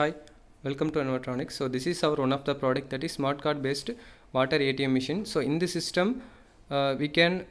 Hi, welcome to Innovatronics. So this is our one of the product, that is smart card based water ATM machine. So in this system we can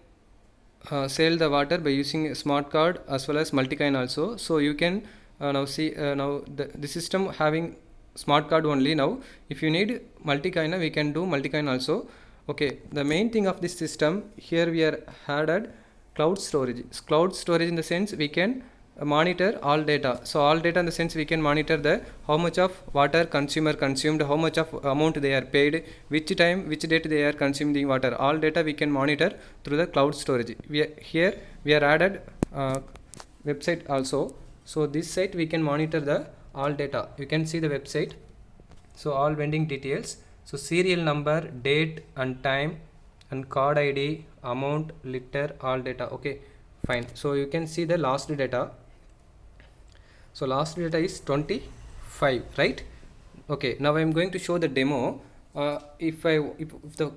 sell the water by using a smart card as well as multi-coin also. So you can now see now the system having smart card only. Now if you need multi-coin, we can do multi-coin also. Okay, the main thing of this system here, we are added cloud storage. Cloud storage in the sense we can monitor all data. So all data in the sense we can monitor the how much of water consumer consumed, how much of amount they are paid, which time, which date they are consuming the water. All data we can monitor through the cloud storage. Here we are added website also. So this site we can monitor the all data. You can see the website. So all vending details. So serial number, date and time, and card ID, amount, liter, all data. Okay, fine. So you can see the last data. So last data is 25, right? Okay, now I am going to show the demo. If the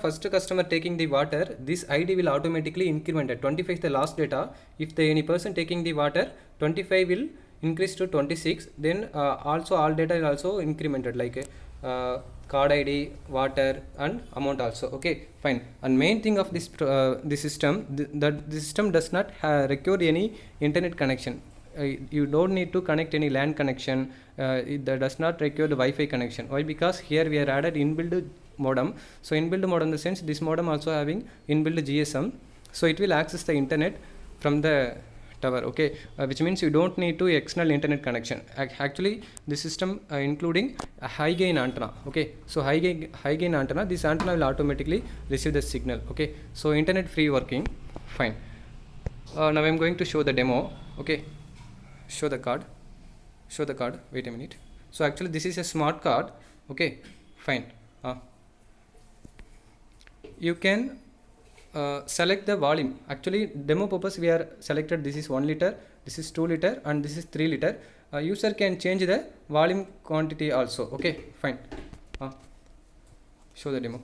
first customer taking the water, this ID will automatically increment at 25 is the last data. If any person taking the water, 25 will increase to 26. Then also all data is also incremented, like card ID, water and amount also. Okay, fine. And main thing of this system, that the system does not require any internet connection. You don't need to connect any LAN connection. It does not require the Wi-Fi connection. Why? Because here we are added inbuilt modem. So inbuilt modem in the sense this modem also having inbuilt GSM. So it will access the internet from the tower. Okay, which means you don't need to external internet connection. Actually this system including a high gain antenna. Okay, so high gain antenna, this antenna will automatically receive the signal. Okay, so internet free working. Fine. Now I am going to show the demo. Okay, show the card. Wait a minute. So actually this is a smart card. Okay, fine. You can select the volume. Actually demo purpose we are selected, this is 1 liter, this is 2 liter and this is 3 liter. User can change the volume quantity also. Okay, fine. Show the demo.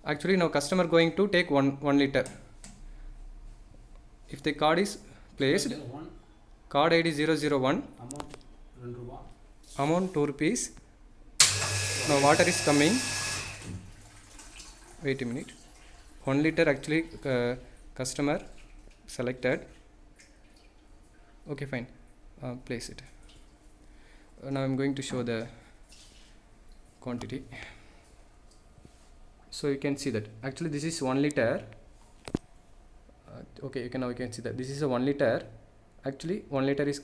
Actually now customer going to take 1 liter. If the card is placed, card ID 001, amount 2 rupees. Now water is coming. Wait a minute. 1 liter actually customer selected. Okay, fine. Place it. Now I'm going to show the quantity. So you can see that actually this is 1 liter. Okay, now you can see that this is a 1 liter. Actually 1 liter is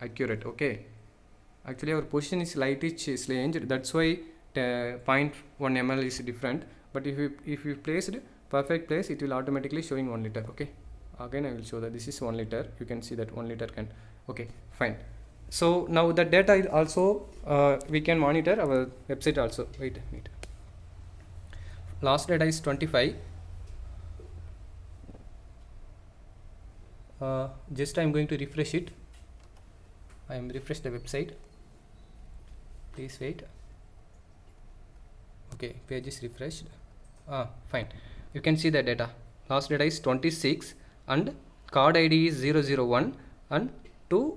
accurate. Okay, actually our position is slightly changed, that's why 0.1 ml is different. But if you place it perfect place, it will automatically showing 1 liter. Okay, again I will show that this is 1 liter. You can see that 1 liter can. Okay, fine. So now the data is also we can monitor our website also. Wait. Last data is 25. Just I am going to refresh it. I am refresh the website. Please wait. Okay, page is refreshed. Fine. You can see the data. Last data is 26 and card ID is 001 and 2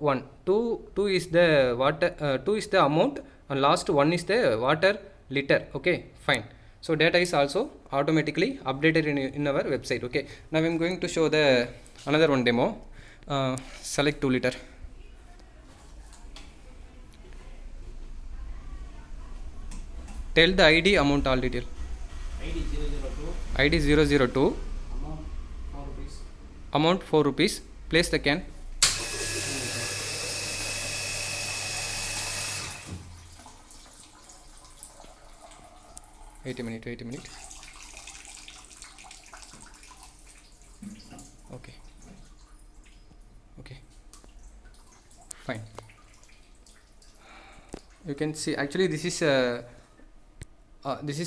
is the water. 2 is the amount and last 1 is the water liter. Okay, fine. So data is also automatically updated in our website. Okay, now I am going to show the another one demo. Select 2 liter. Tell the ID, amount, all detail. ID 002. Amount 4 rupees. Place the can. Wait a minute. Okay, fine. You can see actually this is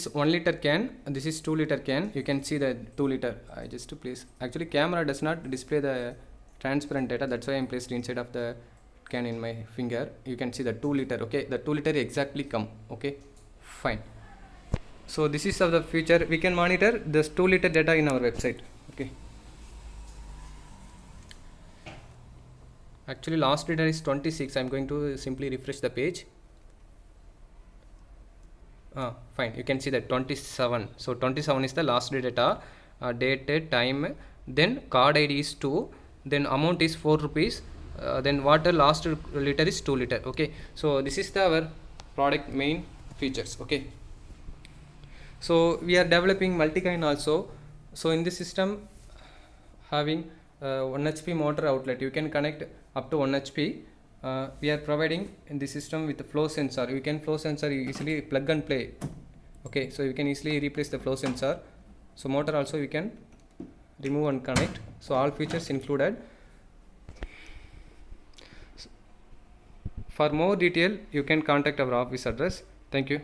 1 liter can, this is 2 liter can. You can see the 2 liter. I just to place. Actually camera does not display the transparent data, that's why I am placed inside of the can in my finger. You can see the 2 liter. Okay, the 2 liter exactly come. Okay, fine. So this is of the future. We can monitor this 2 liter data in our website. Okay. Actually last data is 26. I'm going to simply refresh the page. Fine, you can see that 27. So 27 is the last data, date, time, then card ID is 2, then amount is 4 rupees, then water last liter is 2 liter. Okay, so this is our product main features. Okay, so we are developing multi-kind also. So in this system having 1 HP motor outlet, you can connect up to 1 HP. We are providing in the system with the flow sensor. You can flow sensor easily plug and play. Okay, so you can easily replace the flow sensor. So motor also you can remove and connect. So all features included. For more detail you can contact our office address. Thank you.